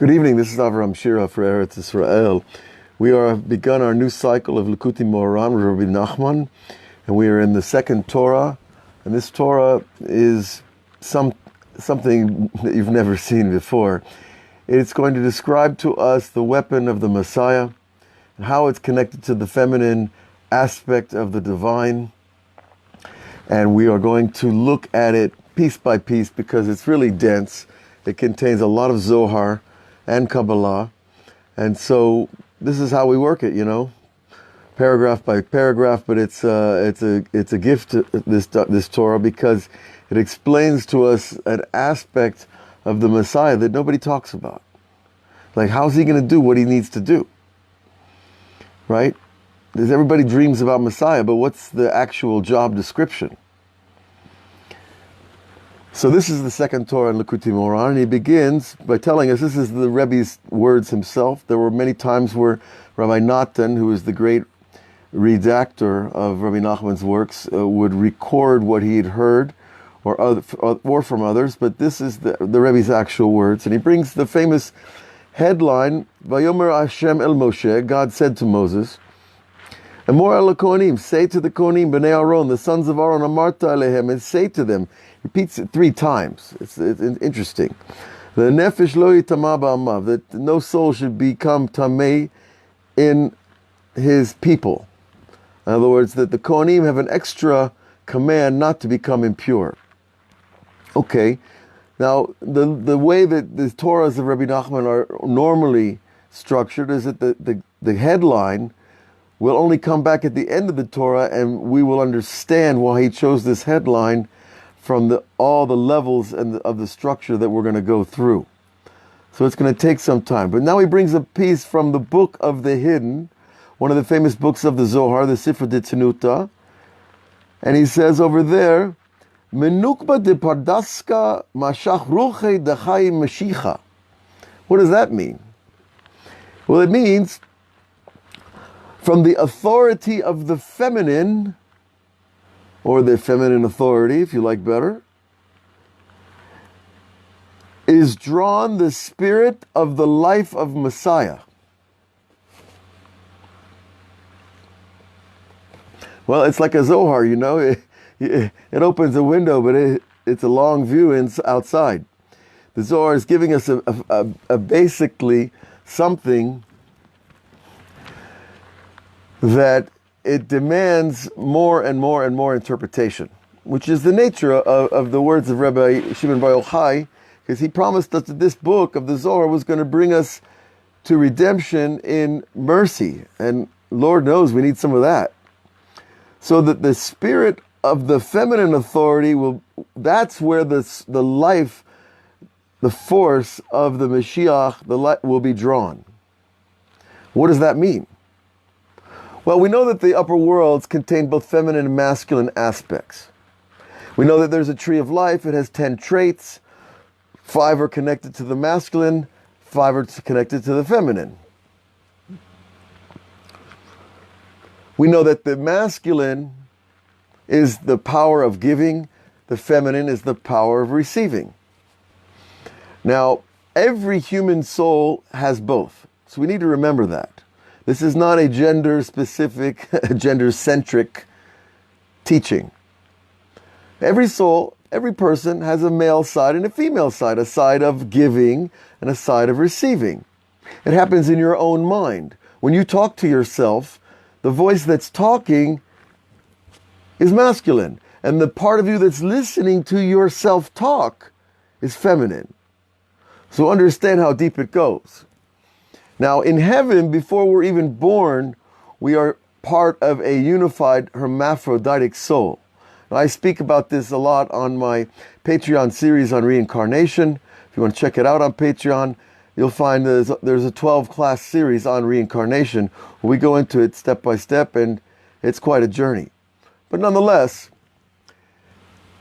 Good evening. This is Avraham Shira for Eretz Israel. We have begun our new cycle of Likutei Moharan with Rebbe Nachman, and we are in the second Torah. And this Torah is something that you've never seen before. It's going to describe to us the weapon of the Messiah and how it's connected to the feminine aspect of the divine. And we are going to look at it piece by piece because it's really dense. It contains a lot of Zohar and Kabbalah, and so this is how we work it, paragraph by paragraph. But it's a gift to this Torah because it explains to us an aspect of the Messiah that nobody talks about. Like, how's he going to do what he needs to do? Right? Because everybody dreams about Messiah, but what's the actual job description? So this is the second Torah in Likutei Moharan, and he begins by telling us, this is the Rebbe's words himself. There were many times where Rabbi Natan, who is the great redactor of Rabbi Nachman's works, would record what he had heard or from others, but this is the Rebbe's actual words. And he brings the famous headline, Vayomer Hashem el Moshe, God said to Moses, Amor el Kohanim, say to the Kohanim, Bnei Aaron, the sons of Aaron, Amarta alehem, and say to them, repeats it 3 times. It's interesting. The nefesh lo yitama ba'amav, that no soul should become tamei in his people. In other words, that the Kohanim have an extra command not to become impure. Okay, now the way that the Torahs of Rabbi Nachman are normally structured is that the headline will only come back at the end of the Torah, and we will understand why he chose this headline from all the levels of the structure that we're going to go through. So it's going to take some time. But now he brings a piece from the Book of the Hidden, one of the famous books of the Zohar, the Sifra de Tenuta, and he says over there, Menukba de Pardaska Mashach Ruche Dachai Mashicha. What does that mean? Well, it means from the authority of the feminine, or the feminine authority, if you like better, is drawn the spirit of the life of Messiah. Well, it's like a Zohar, it opens a window, but it's a long view outside. The Zohar is giving us a basically something that it demands more and more and more interpretation, which is the nature of the words of Rebbe Shimon Bar Yochai, because he promised us that this book of the Zohar was going to bring us to redemption in mercy, and Lord knows we need some of that. So that the spirit of the feminine authority that's where the life, the force of the Moshiach, the light will be drawn. What does that mean? Well, we know that the upper worlds contain both feminine and masculine aspects. We know that there's a tree of life. It has 10 traits. 5 are connected to the masculine, 5 are connected to the feminine. We know that the masculine is the power of giving, the feminine is the power of receiving. Now, every human soul has both. So we need to remember that. This is not a gender-specific, gender-centric teaching. Every soul, every person has a male side and a female side, a side of giving and a side of receiving. It happens in your own mind. When you talk to yourself, the voice that's talking is masculine, and the part of you that's listening to yourself talk is feminine. So understand how deep it goes. Now, in heaven, before we're even born, we are part of a unified hermaphroditic soul. Now, I speak about this a lot on my Patreon series on reincarnation. If you want to check it out on Patreon, you'll find there's a 12-class series on reincarnation. We go into it step by step, and it's quite a journey. But nonetheless,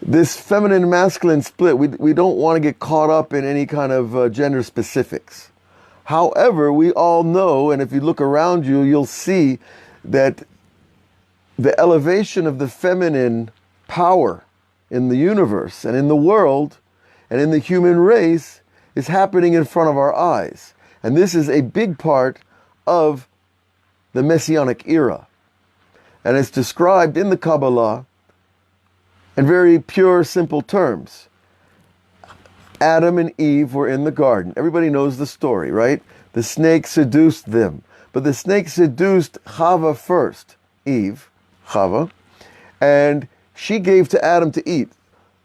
this feminine and masculine split, we don't want to get caught up in any kind of gender specifics. However, we all know, and if you look around you, you'll see that the elevation of the feminine power in the universe and in the world and in the human race is happening in front of our eyes. And this is a big part of the Messianic era. And it's described in the Kabbalah in very pure, simple terms. Adam and Eve were in the garden. Everybody knows the story, right? The snake seduced them. But the snake seduced Chava first, Eve, Chava, and she gave to Adam to eat.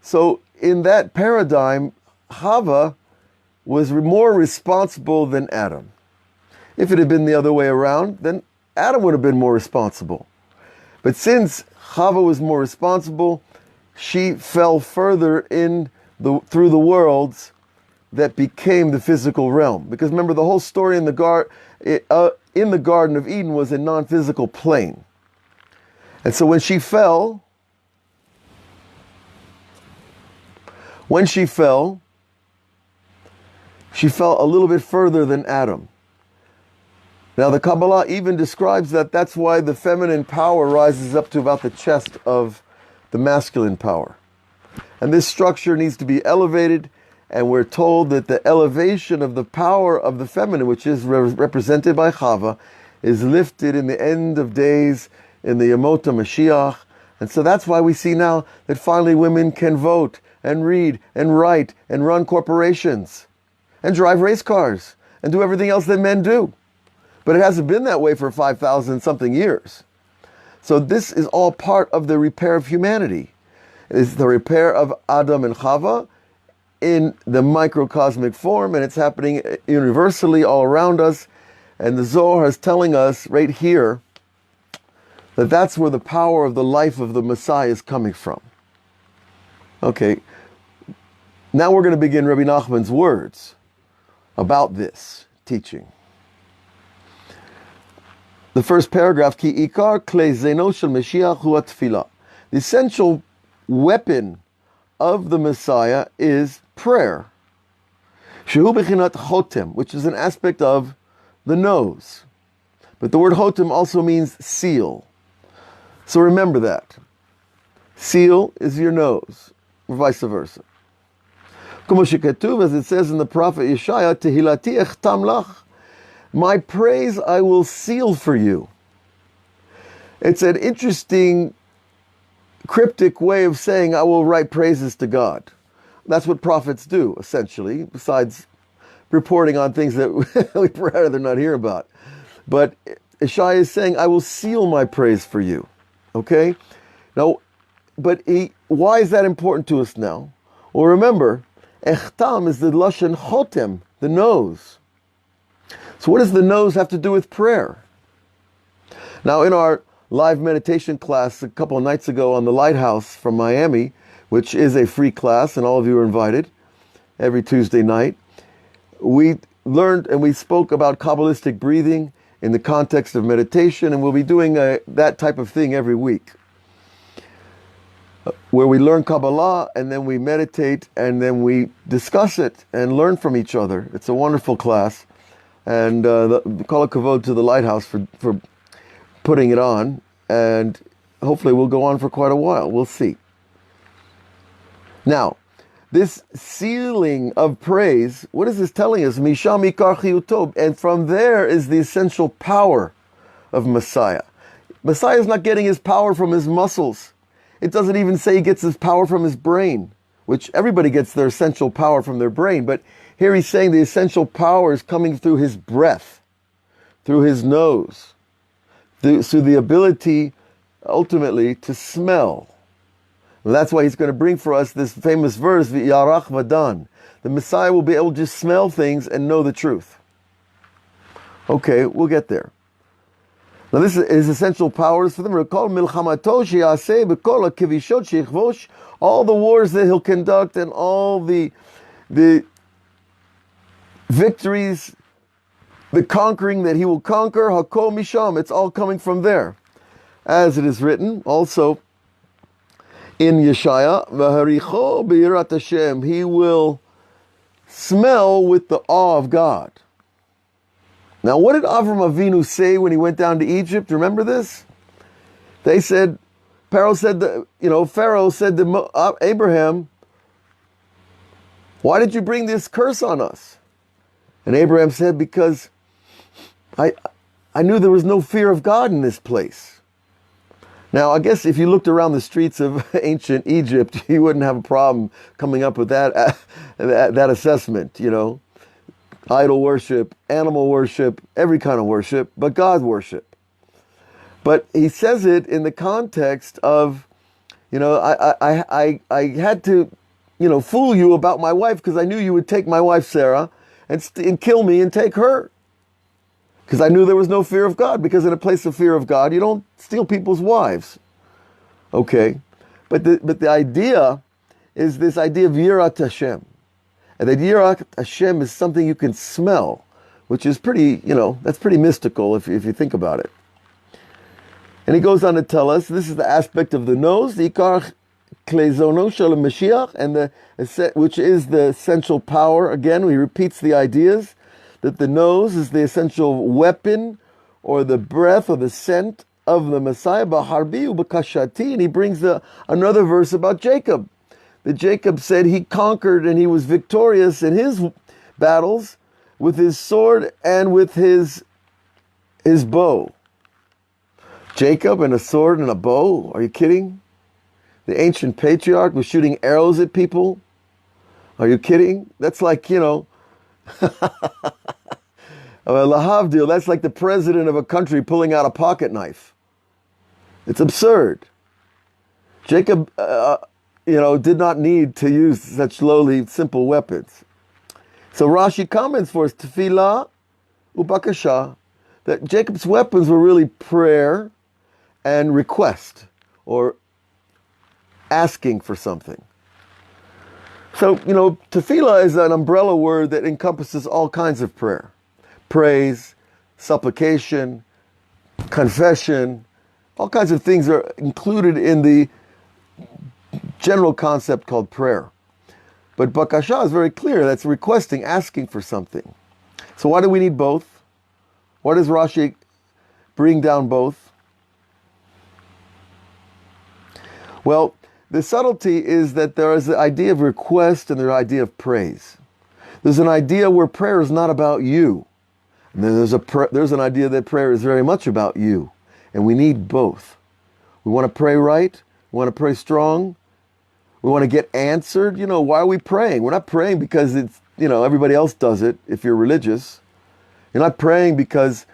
So in that paradigm, Chava was more responsible than Adam. If it had been the other way around, then Adam would have been more responsible. But since Chava was more responsible, she fell further through the worlds that became the physical realm. Because remember, the whole story in the Garden of Eden was a non-physical plane. And so when she fell, she fell a little bit further than Adam. Now the Kabbalah even describes that that's why the feminine power rises up to about the chest of the masculine power. And this structure needs to be elevated, and we're told that the elevation of the power of the feminine, which is represented by Chava, is lifted in the end of days in the Yemot Moshiach. And so that's why we see now that finally women can vote and read and write and run corporations and drive race cars and do everything else that men do. But it hasn't been that way for 5,000 something years. So this is all part of the repair of humanity. It's the repair of Adam and Chava in the microcosmic form, and it's happening universally all around us. And the Zohar is telling us right here that that's where the power of the life of the Messiah is coming from. Okay, now we're going to begin Rabbi Nachman's words about this teaching. The first paragraph, Ki ikar klei zeno shel Moshiach hu atfilah. The essential weapon of the Messiah is prayer. Shehu bechinat chotem, which is an aspect of the nose. But the word chotem also means seal. So remember that. Seal is your nose, or vice versa. As it says in the prophet Yeshaya, Tehilati echtam lach. My praise I will seal for you. It's an interesting, cryptic way of saying I will write praises to God. That's what prophets do, essentially, besides reporting on things that we'd rather not hear about. But Yeshaya is saying, I will seal my praise for you. Okay? Now, but why is that important to us now? Well, remember, Echtam is the Lashon Chotem, the nose. So what does the nose have to do with prayer? Now, in our live meditation class a couple of nights ago on the Lighthouse from Miami, which is a free class, and all of you are invited every Tuesday night, we learned and we spoke about Kabbalistic breathing in the context of meditation, and we'll be doing that type of thing every week, where we learn Kabbalah, and then we meditate, and then we discuss it and learn from each other. It's a wonderful class. And call a kavod to the Lighthouse for putting it on, and hopefully we'll go on for quite a while. We'll see. Now, this sealing of praise, what is this telling us? Misham ikar chiyuto, and from there is the essential power of Messiah. Messiah is not getting his power from his muscles. It doesn't even say he gets his power from his brain, which everybody gets their essential power from their brain, but here he's saying the essential power is coming through his breath, through his nose, through the ability, ultimately, to smell. And that's why he's going to bring for us this famous verse, V'yarach vadan. The Messiah will be able to just smell things and know the truth. Okay, we'll get there. Now this is his essential powers for them. All the wars that he'll conduct and all the victories, the conquering that he will conquer, Hakol Misham, it's all coming from there. As it is written also in Yeshaya, V'haricho b'yirat Hashem, he will smell with the awe of God. Now what did Avraham Avinu say when he went down to Egypt? Remember this? They said, Pharaoh said to Abraham, Why did you bring this curse on us? And Abraham said, because I knew there was no fear of God in this place. Now, I guess if you looked around the streets of ancient Egypt, you wouldn't have a problem coming up with that assessment, idol worship, animal worship, every kind of worship, but God worship. But he says it in the context of, I had to, fool you about my wife because I knew you would take my wife Sarah and kill me and take her. Because I knew there was no fear of God. Because in a place of fear of God, you don't steal people's wives. Okay, but the idea is this idea of Yirat Hashem. And that Yirat Hashem is something you can smell, which is pretty, that's pretty mystical if you think about it. And he goes on to tell us, this is the aspect of the nose, the Ikar Klezono Shel Moshiach, and which is the essential power. Again, he repeats the ideas that the nose is the essential weapon or the breath or the scent of the Messiah, Baharbi Ubakashati, and he brings another verse about Jacob. That Jacob said he conquered and he was victorious in his battles with his sword and with his bow. Jacob and a sword and a bow? Are you kidding? The ancient patriarch was shooting arrows at people? Are you kidding? That's like, Lahavdil, that's like the president of a country pulling out a pocket knife. It's absurd. Jacob, did not need to use such lowly, simple weapons. So Rashi comments for us, Tefillah Ubakasha, that Jacob's weapons were really prayer and request, or asking for something. So, tefillah is an umbrella word that encompasses all kinds of prayer. Praise, supplication, confession, all kinds of things are included in the general concept called prayer. But bakasha is very clear. That's requesting, asking for something. So why do we need both? Why does Rashi bring down both? Well, the subtlety is that there is the idea of request and the idea of praise. There's an idea where prayer is not about you. And then there's an idea that prayer is very much about you. And we need both. We want to pray right. We want to pray strong. We want to get answered. Why are we praying? We're not praying because it's, everybody else does it if you're religious. You're not praying because,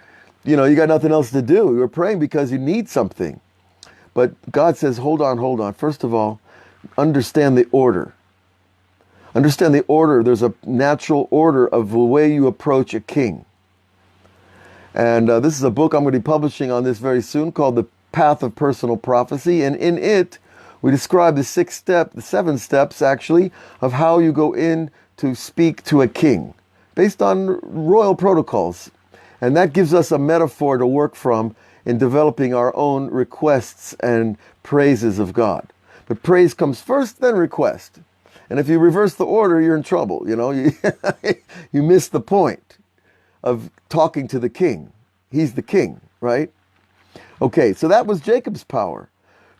you got nothing else to do. You're praying because you need something. But God says, hold on. First of all, understand the order. Understand the order. There's a natural order of the way you approach a king. And this is a book I'm going to be publishing on this very soon called The Path of Personal Prophecy. And in it, we describe the 7 steps actually, of how you go in to speak to a king based on royal protocols. And that gives us a metaphor to work from in developing our own requests and praises of God. But praise comes first, then request. And if you reverse the order, you're in trouble. You miss the point of talking to the king. He's the king, right? Okay, so that was Jacob's power.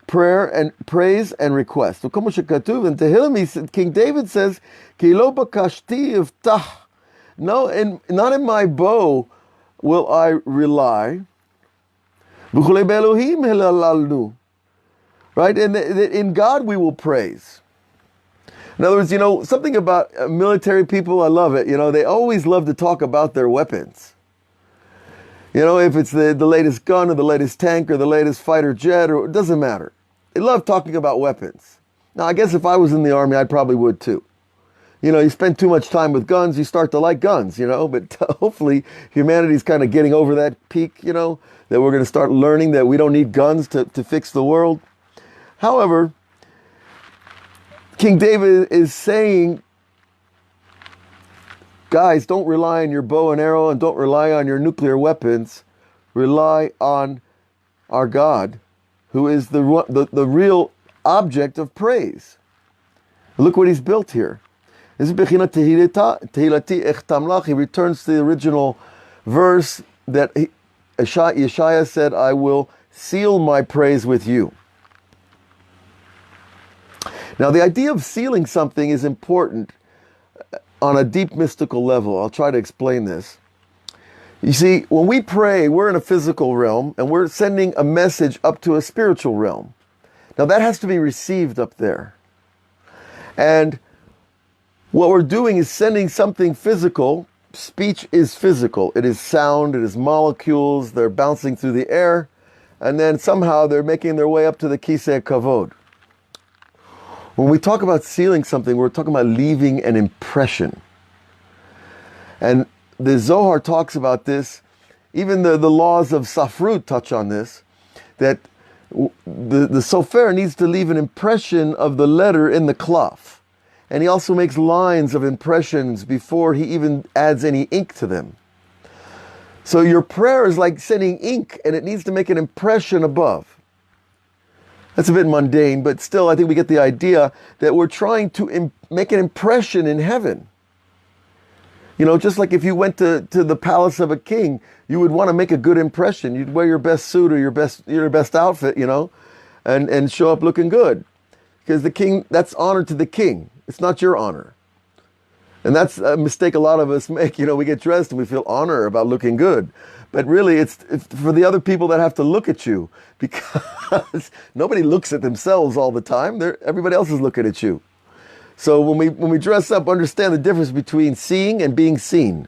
Prayer and praise and request. And Tehillim, King David says, Ki lo bakashti iftah. No, not in my bow will I rely. Right? And in God we will praise. In other words, something about military people, I love it. They always love to talk about their weapons. If it's the latest gun or the latest tank or the latest fighter jet, or it doesn't matter. They love talking about weapons. Now, I guess if I was in the army, I probably would too. You spend too much time with guns, you start to like guns, but hopefully humanity's kind of getting over that peak, that we're going to start learning that we don't need guns to fix the world. However, King David is saying, guys, don't rely on your bow and arrow and don't rely on your nuclear weapons. Rely on our God, who is the real object of praise. Look what he's built here. This is Bechinat Tehilati Echtamlach. He returns to the original verse that Yeshaya said, I will seal my praise with you. Now, the idea of sealing something is important. on a deep mystical level. I'll try to explain this. You see, when we pray, we're in a physical realm and we're sending a message up to a spiritual realm. Now that has to be received up there. And what we're doing is sending something physical. Speech is physical. It is sound, it is molecules, they're bouncing through the air, and then somehow they're making their way up to the Kisei Kavod. When we talk about sealing something, we're talking about leaving an impression. And the Zohar talks about this, even the laws of Safrut touch on this, that the sofer needs to leave an impression of the letter in the cloth. And he also makes lines of impressions before he even adds any ink to them. So your prayer is like sending ink, and it needs to make an impression above. That's a bit mundane, but still I think we get the idea that we're trying to make an impression in heaven. You know, just like if you went to the palace of a king, you would want to make a good impression. You'd wear your best suit or your best outfit, you know, and show up looking good. Because the king, that's honor to the king. It's not your honor. And that's a mistake a lot of us make. You know, we get dressed and we feel honor about looking good. But really, it's for the other people that have to look at you, because nobody looks at themselves all the time. Everybody else is looking at you. So when we dress up, understand the difference between seeing and being seen,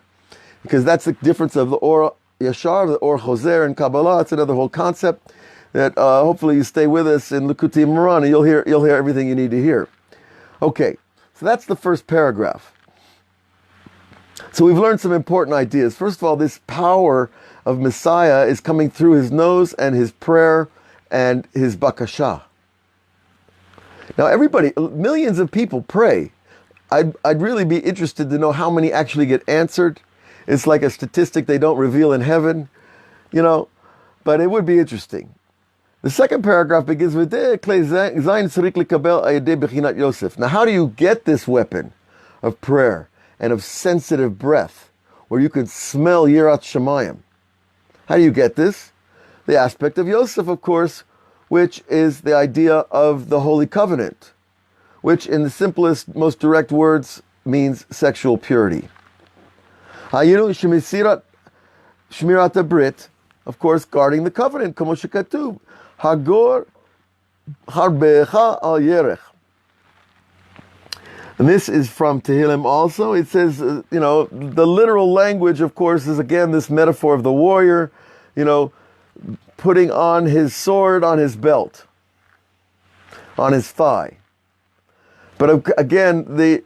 because that's the difference of the Or Yashar, the Or Choser in Kabbalah. It's another whole concept that hopefully you stay with us in Likutei Moharan, and you'll hear everything you need to hear. Okay, so that's the first paragraph. So we've learned some important ideas. First of all, this power of Messiah is coming through his nose and his prayer and his bakasha. Now everybody, millions of people pray. I'd really be interested to know how many actually get answered. It's like a statistic they don't reveal in heaven, you know, but it would be interesting. The second paragraph begins with, now how do you get this weapon of prayer and of sensitive breath, where you could smell Yirat Shamayim? How do you get this? The aspect of Yosef, of course, which is the idea of the Holy Covenant, which in the simplest, most direct words means sexual purity. Shmirat Brit, of course, guarding the covenant, Kamo shekatuv, Hagor Harbecha al Yerech. And this is from Tehillim also. It says, you know, the literal language, of course, is again this metaphor of the warrior, you know, putting on his sword on his belt, on his thigh. But again, the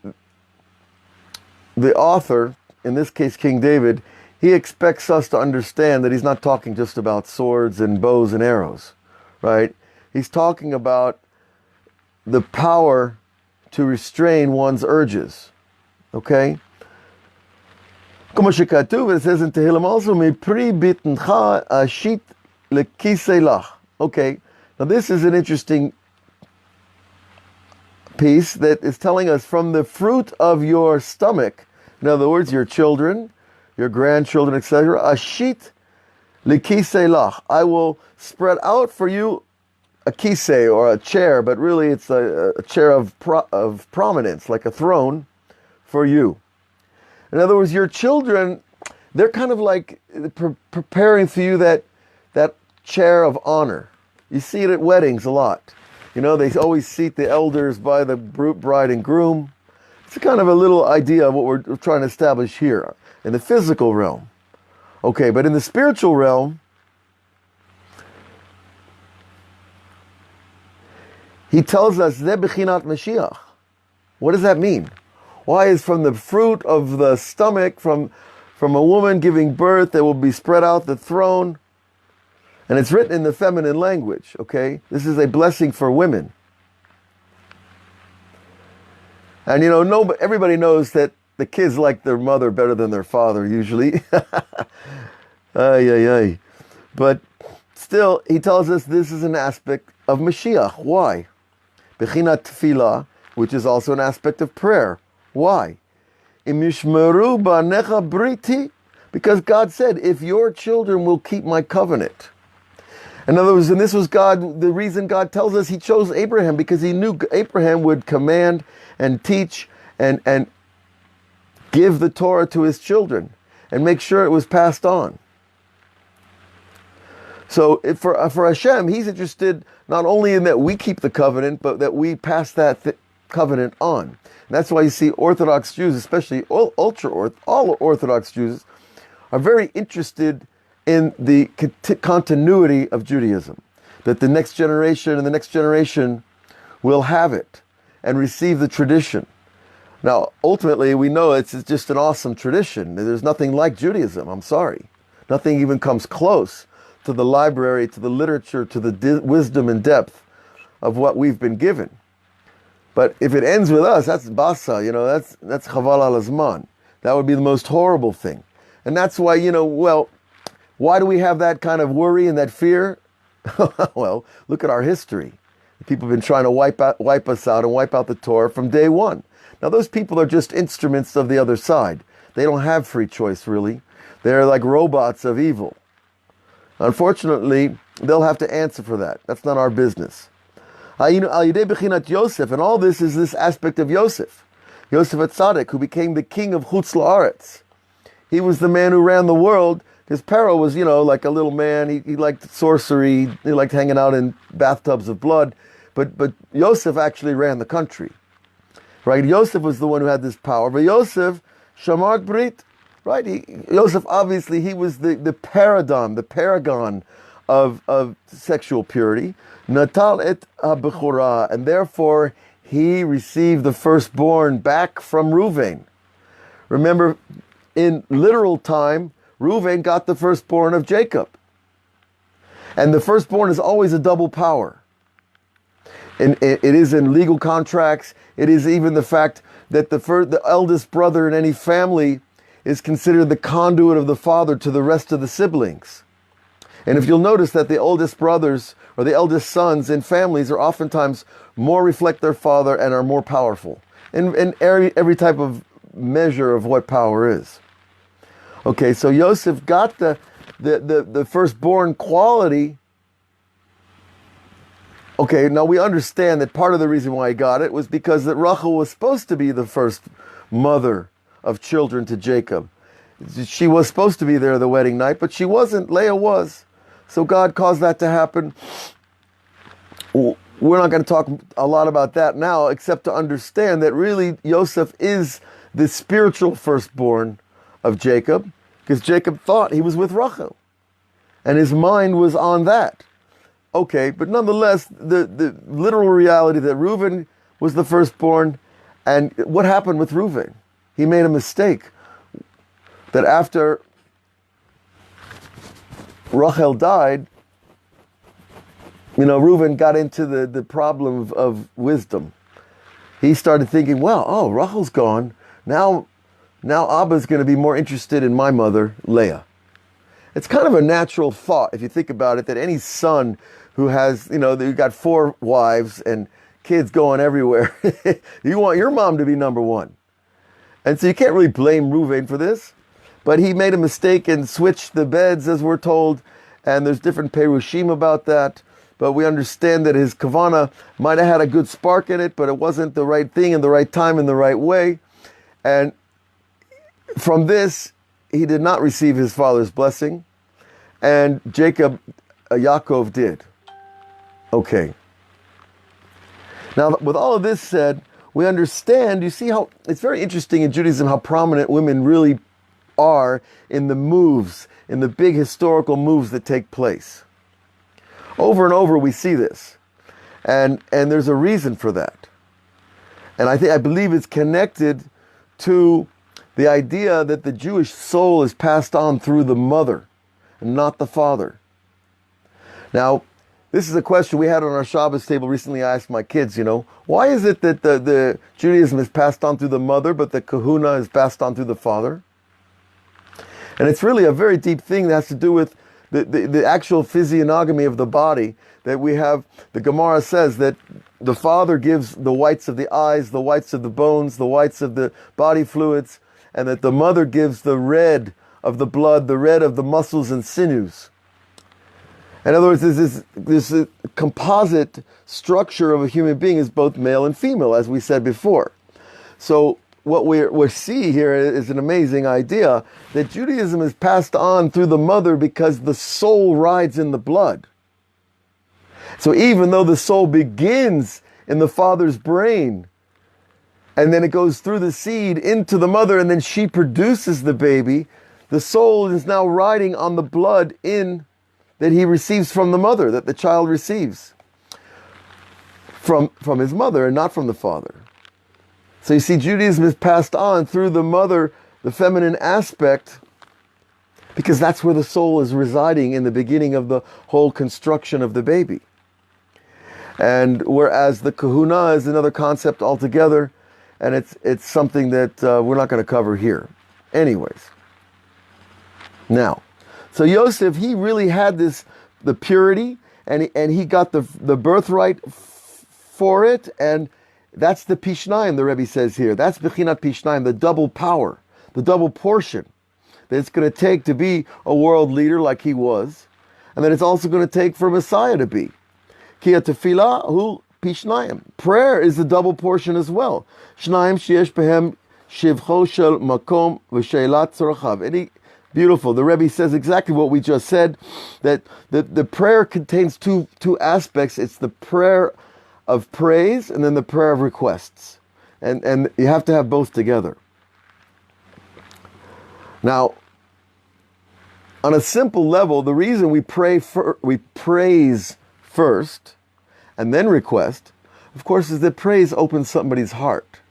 author, in this case King David, he expects us to understand that he's not talking just about swords and bows and arrows, right? He's talking about the power to restrain one's urges, okay? Como shekatuv, it says in Tehillim also, "Mipri bitncha ashit lekisei lach." Okay, now this is an interesting piece that is telling us from the fruit of your stomach, in other words, your children, your grandchildren, etc., ashit lekisei lach. I will spread out for you a kisei, or a chair, but really it's a chair of prominence, like a throne for you. In other words, your children, they're kind of like preparing for you that chair of honor. You see it at weddings a lot. You know, they always seat the elders by the bride and groom. It's kind of a little idea of what we're trying to establish here in the physical realm. Okay, but in the spiritual realm, he tells us, Zeh bechinat Moshiach. What does that mean? Why is from the fruit of the stomach, from a woman giving birth, there will be spread out the throne? And it's written in the feminine language, okay? This is a blessing for women. And you know, everybody knows that the kids like their mother better than their father, usually. But still, he tells us this is an aspect of Mashiach. Why? Bechinat tefillah, which is also an aspect of prayer. Why? Im yishmeru ba'necha briti, because God said, if your children will keep my covenant. In other words, and this was God, the reason God tells us he chose Abraham, because he knew Abraham would command and teach and give the Torah to his children and make sure it was passed on. So for Hashem, he's interested not only in that we keep the covenant, but that we pass that covenant on. And that's why you see Orthodox Jews, especially all Orthodox Jews, are very interested in the continuity of Judaism. That the next generation and the next generation will have it and receive the tradition. Now, ultimately, we know it's just an awesome tradition. There's nothing like Judaism, I'm sorry. Nothing even comes close to the library, to the literature, to the wisdom and depth of what we've been given. But if it ends with us, that's basa, that's chaval al hazman. That would be the most horrible thing. And that's why, why do we have that kind of worry and that fear? Well, look at our history. People have been trying to wipe us out and wipe out the Torah from day one. Now, those people are just instruments of the other side. They don't have free choice, really. They're like robots of evil. Unfortunately, they'll have to answer for that. That's not our business. And all this is this aspect of Yosef. Yosef HaTzadik, who became the king of Chutz La'aretz. He was the man who ran the world, because Pharaoh was, like a little man. He liked sorcery. He liked hanging out in bathtubs of blood. But Yosef actually ran the country. Right? Yosef was the one who had this power. But Yosef, Shamar Brit, right? Yosef, obviously, he was the paragon of sexual purity. Natal et ha-bechorah, and therefore he received the firstborn back from Reuven. Remember, in literal time, Reuven got the firstborn of Jacob. And the firstborn is always a double power. And it is in legal contracts. It is even the fact that the eldest brother in any family is considered the conduit of the father to the rest of the siblings. And if you'll notice that the oldest brothers or the eldest sons in families are oftentimes more reflect their father and are more powerful in every type of measure of what power is. Okay, so Yosef got the firstborn quality. Okay, now we understand that part of the reason why he got it was because that Rachel was supposed to be the first mother of children to Jacob. She was supposed to be there the wedding night, but she wasn't. Leah was. So God caused that to happen. We're not going to talk a lot about that now, except to understand that really Yosef is the spiritual firstborn of Jacob, because Jacob thought he was with Rachel, and his mind was on that. Okay, but nonetheless, the literal reality that Reuven was the firstborn, and what happened with Reuven? He made a mistake. That after Rachel died, Reuven got into the problem of wisdom. He started thinking, Rachel's gone. Now Abba's going to be more interested in my mother, Leah. It's kind of a natural thought, if you think about it, that any son who has, you got 4 wives and kids going everywhere, you want your mom to be number one. And so you can't really blame Reuven for this. But he made a mistake and switched the beds, as we're told, and there's different perushim about that. But we understand that his kavana might have had a good spark in it, but it wasn't the right thing in the right time in the right way. And from this, he did not receive his father's blessing, and Yaakov did. Okay. Now, with all of this said, we understand, you see how it's very interesting in Judaism how prominent women really are in the moves, in the big historical moves that take place. Over and over we see this. And there's a reason for that. And I believe it's connected to the idea that the Jewish soul is passed on through the mother and not the father. Now, this is a question we had on our Shabbos table recently. I asked my kids, why is it that the Judaism is passed on through the mother, but the kahuna is passed on through the father? And it's really a very deep thing that has to do with the actual physiognomy of the body that we have. The Gemara says that the father gives the whites of the eyes, the whites of the bones, the whites of the body fluids, and that the mother gives the red of the blood, the red of the muscles and sinews. In other words, this composite structure of a human being is both male and female, as we said before. So what we see here is an amazing idea, that Judaism is passed on through the mother because the soul rides in the blood. So even though the soul begins in the father's brain, and then it goes through the seed into the mother, and then she produces the baby, the soul is now riding on the blood that he receives from the mother, that the child receives from his mother and not from the father. So you see, Judaism is passed on through the mother, the feminine aspect, because that's where the soul is residing in the beginning of the whole construction of the baby. And whereas the kahuna is another concept altogether, and it's something that we're not going to cover here. Anyways. Now, so Yosef, he really had the purity, and he got the birthright for it, and that's the Pishnayim, the Rebbe says here. That's Bechinat Pishnayim, the double power, the double portion that it's going to take to be a world leader like he was, and that it's also going to take for Messiah to be. Ki tefillah hu Pishnayim. Prayer is the double portion as well. Shnayim sheyesh behem shivcho shel makom v'sheilat tzarachav. Beautiful. The Rebbe says exactly what we just said, that the prayer contains two aspects. It's the prayer of praise and then the prayer of requests. And you have to have both together. Now, on a simple level, the reason we praise first and then request, of course, is that praise opens somebody's heart.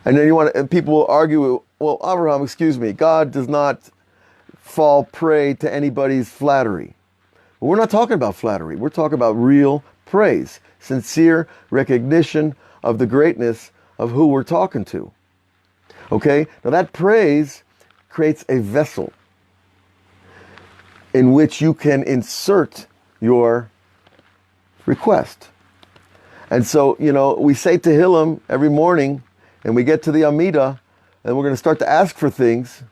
And then and people will argue, well, Avraham, excuse me, God does not fall prey to anybody's flattery. But we're not talking about flattery. We're talking about real praise, sincere recognition of the greatness of who we're talking to. Okay? Now that praise creates a vessel in which you can insert your request. And so, we say Tehillim every morning, and we get to the Amidah, and we're going to start to ask for things.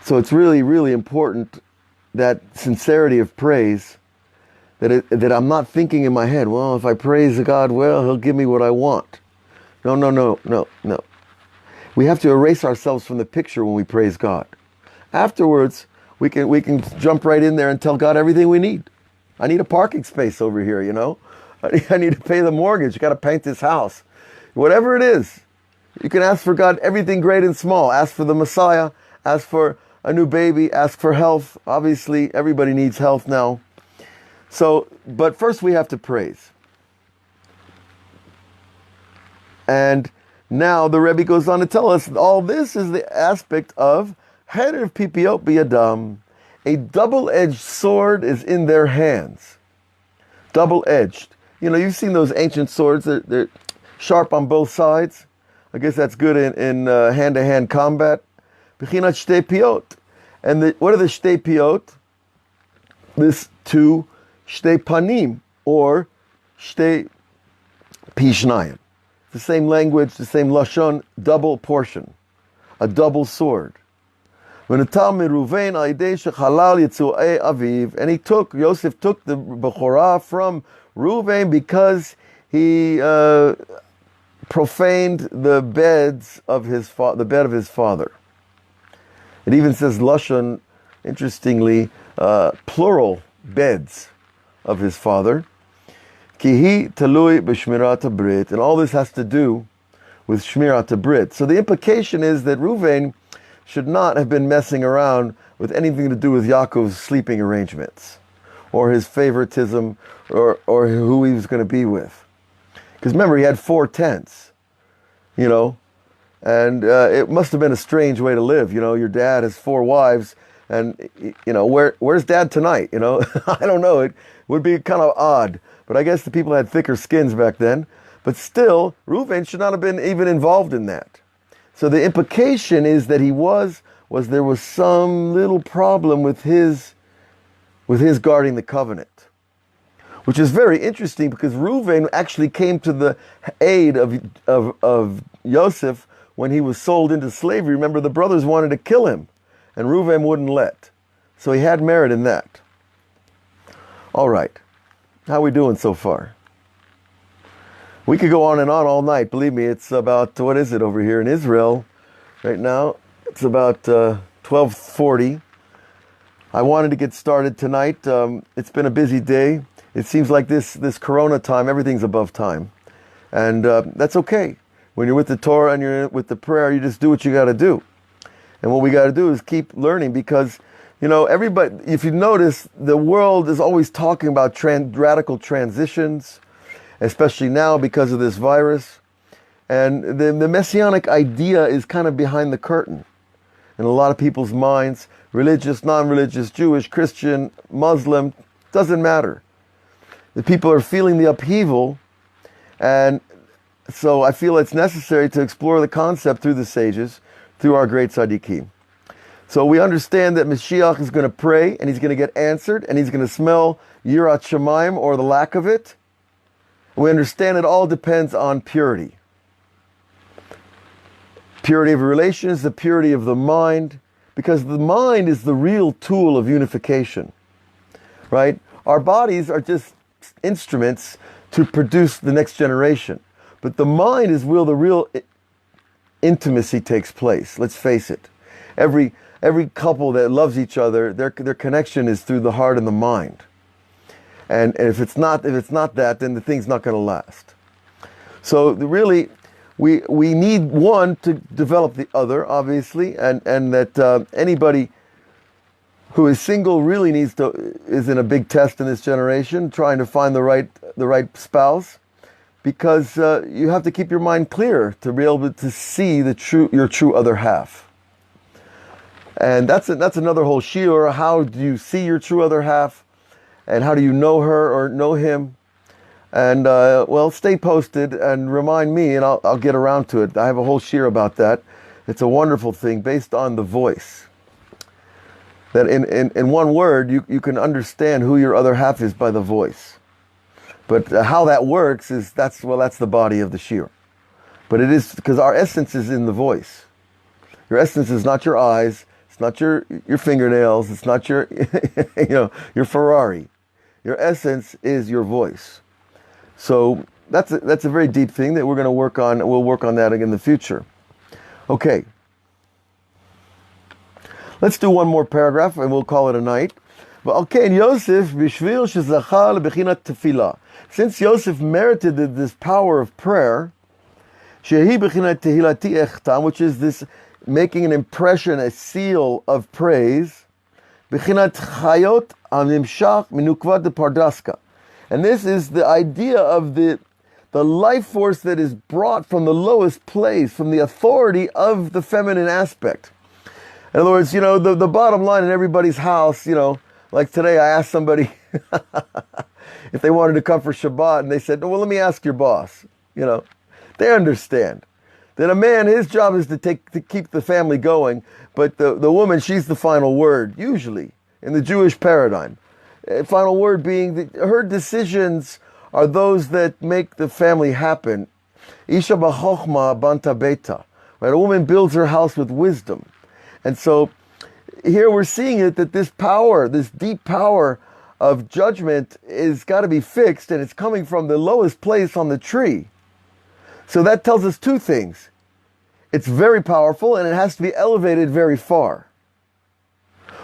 So it's really, really important, that sincerity of praise, that I'm not thinking in my head, well, if I praise God, well, he'll give me what I want. No. We have to erase ourselves from the picture when we praise God. Afterwards, we can jump right in there and tell God everything we need. I need a parking space over here, I need to pay the mortgage. You got to paint this house. Whatever it is, you can ask for God everything great and small. Ask for the Messiah. Ask for a new baby. Ask for health. Obviously, everybody needs health now. So, but first we have to praise. And now the Rebbe goes on to tell us all this is the aspect of Herev Pipiot Biyadam. A double-edged sword is in their hands. Double-edged. You've seen those ancient swords. They're sharp on both sides. I guess that's good in hand-to-hand combat. Bechinat shtei piot. And what are the shtei piot? This two shtei panim, or shtei pishnayim. The same language, the same lashon, double portion. A double sword. And Yosef took the Bechorah from Reuven because he profaned the bed of his father. It even says lashon, interestingly, plural beds of his father. Kihi talui b'shmirat brit, and all this has to do with shmirat brit. So the implication is that Reuven should not have been messing around with anything to do with Yaakov's sleeping arrangements, or his favoritism, or who he was going to be with. Because remember, he had 4 tents, and it must have been a strange way to live. Your dad has 4 wives, and where's dad tonight? I don't know. It would be kind of odd, but I guess the people had thicker skins back then. But still, Reuven should not have been even involved in that. So the implication is that there was some little problem with his guarding the covenant, which is very interesting because Reuven actually came to the aid of Yosef when he was sold into slavery. Remember, the brothers wanted to kill him, and Reuven wouldn't let. So he had merit in that. All right, how are we doing so far? We could go on and on all night. Believe me, it's about, what is it over here in Israel right now? It's about 12:40. I wanted to get started tonight. It's been a busy day. It seems like this Corona time, everything's above time. And that's okay. When you're with the Torah and you're with the prayer, you just do what you got to do. And what we got to do is keep learning because, you know, everybody, if you notice, the world is always talking about radical transitions, especially now because of this virus. And the messianic idea is kind of behind the curtain in a lot of people's minds. Religious, non-religious, Jewish, Christian, Muslim, doesn't matter. The people are feeling the upheaval, and so I feel it's necessary to explore the concept through the sages, through our great tzaddikim. So we understand that Moshiach is going to pray, and he's going to get answered, and he's going to smell Yirat Shamayim, or the lack of it. We understand it all depends on purity. Purity of relations, the purity of the mind, because the mind is the real tool of unification, right? Our bodies are just instruments to produce the next generation. But the mind is where the real intimacy takes place. Let's face it. Every couple that loves each other, their connection is through the heart and the mind. And if it's not that, then the thing's not going to last. So really, we need one to develop the other, obviously, and that anybody who is single really is in a big test in this generation, trying to find the right spouse, because you have to keep your mind clear to be able to see your true other half. And that's another whole shiur. How do you see your true other half, and how do you know her or know him? And well, stay posted and remind me, and I'll get around to it. I have a whole shiur about that. It's a wonderful thing based on the voice. That in one word, you can understand who your other half is by the voice. But how that works that's the body of the shiur. But it is because our essence is in the voice. Your essence is not your eyes. It's not your fingernails. It's not your your Ferrari. Your essence is your voice. So that's a very deep thing that we're going to work on. We'll work on that in the future. Okay. Let's do one more paragraph and we'll call it a night. Okay, Yosef, b'shvil shezacha lebechinat tefillah. Since Yosef merited this power of prayer, shehi bechinat tehilati echtam, which is this making an impression, a seal of praise, bechinat chayot animshach minukvat de pardaska. And this is the idea of the life force that is brought from the lowest place, from the authority of the feminine aspect. In other words, the bottom line in everybody's house, like today I asked somebody if they wanted to come for Shabbat, and they said, well, let me ask your boss. They understand that a man, his job is to keep the family going, but the woman, she's the final word, usually, in the Jewish paradigm. Final word being that her decisions are those that make the family happen. Isha b'chochma banta beta. Right? A woman builds her house with wisdom. And so here we're seeing it that this power, this deep power of judgment is got to be fixed, and it's coming from the lowest place on the tree. So that tells us two things. It's very powerful and it has to be elevated very far.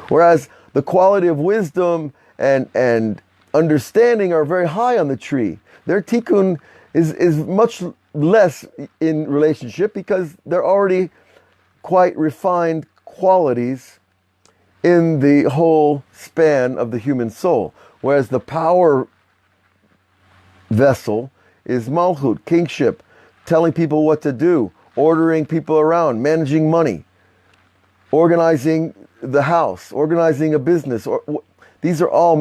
Whereas the quality of wisdom and understanding are very high on the tree. Their tikkun is much less in relationship because they're already quite refined qualities in the whole span of the human soul. Whereas the power vessel is malchut, kingship, telling people what to do, ordering people around, managing money, organizing the house, organizing a business. These are all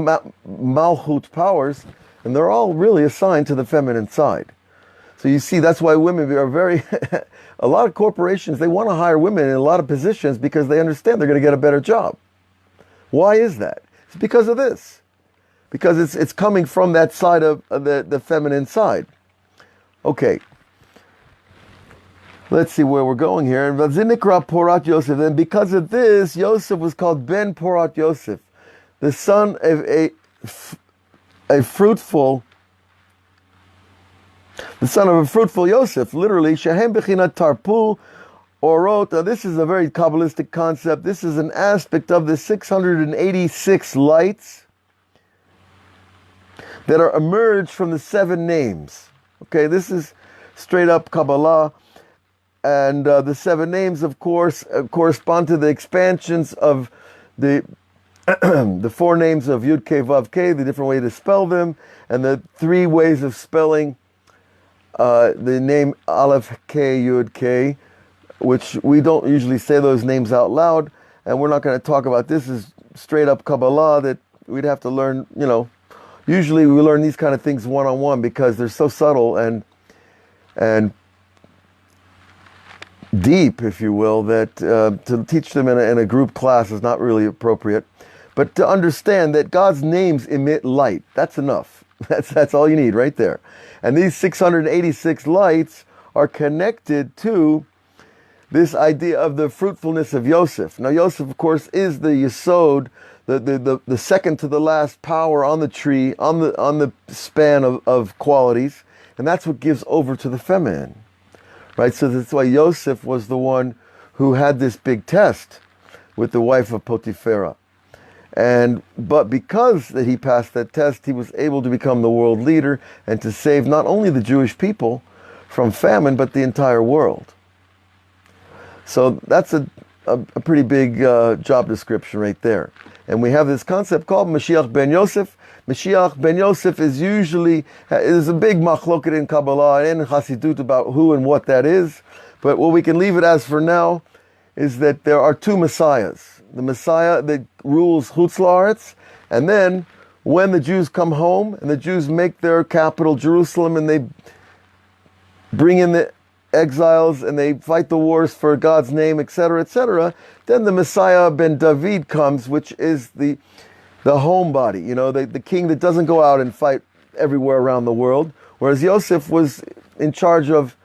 malchut powers, and they're all really assigned to the feminine side. So you see, that's why women are very, a lot of corporations, they want to hire women in a lot of positions because they understand they're going to get a better job. Why is that? It's because of this. Because it's coming from that side of the feminine side. Okay. Let's see where we're going here. And Vazinikra Porat Yosef. And because of this, Yosef was called Ben Porat Yosef, the son of a fruitful The son of a fruitful Yosef, literally, Shehem Bechinat Tarpu Orot. Now, this is a very Kabbalistic concept. This is an aspect of the 686 lights that are emerged from the 7 names. Okay, this is straight up Kabbalah. And the 7 names, of course, correspond to the expansions of the the 4 names of Yud K Vav K, the different way to spell them, and the 3 ways of spelling the name Aleph K Yud K, which we don't usually say those names out loud, and we're not going to talk about this. Is straight up Kabbalah that we'd have to learn. Usually we learn these kind of things one-on-one because they're so subtle and deep, if you will, that to teach them in a group class is not really appropriate. But to understand that God's names emit light, that's enough. That's all you need right there. And these 686 lights are connected to this idea of the fruitfulness of Yosef. Now, Yosef, of course, is the Yesod, the second to the last power on the tree, on the span of qualities, and that's what gives over to the feminine. Right, so that's why Yosef was the one who had this big test with the wife of Potiphera. But because that he passed that test, he was able to become the world leader and to save not only the Jewish people from famine, but the entire world. So that's a pretty big job description right there. And we have this concept called Moshiach ben Yosef. Moshiach ben Yosef is a big machloket in Kabbalah and in Hasidut about who and what that is. But what we can leave it as for now is that there are 2 messiahs. The Messiah that rules Chutz La'aretz, and then when the Jews come home and the Jews make their capital Jerusalem and they bring in the exiles and they fight the wars for God's name, etc., then the Messiah ben David comes, which is the homebody, the king that doesn't go out and fight everywhere around the world, whereas Yosef was in charge of,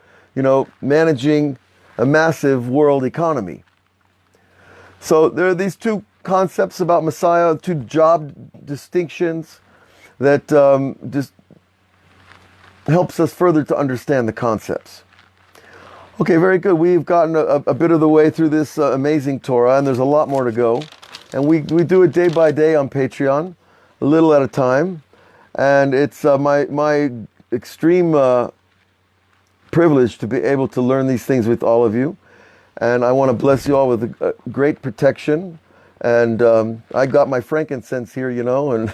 managing a massive world economy. So there are these 2 concepts about Messiah, 2 job distinctions that just helps us further to understand the concepts. Okay, very good. We've gotten a bit of the way through this amazing Torah, and there's a lot more to go. And we do it day by day on Patreon, a little at a time. And it's my extreme privilege to be able to learn these things with all of you. And I want to bless you all with great protection. And I got my frankincense here, and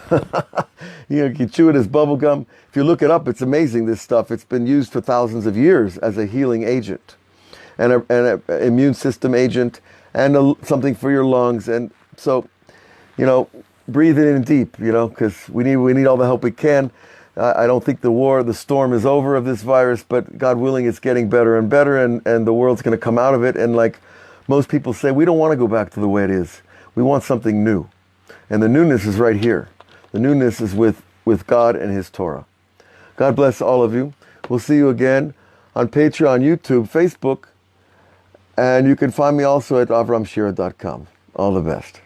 you can chew it as bubble gum. If you look it up, it's amazing, this stuff. It's been used for thousands of years as a healing agent and an immune system agent and something for your lungs. And so, breathe it in deep, because we need all the help we can. I don't think the storm is over of this virus, but God willing, it's getting better and better, and the world's going to come out of it. And like most people say, we don't want to go back to the way it is. We want something new. And the newness is right here. The newness is with God and His Torah. God bless all of you. We'll see you again on Patreon, YouTube, Facebook, and you can find me also at avrahamshira.com. All the best.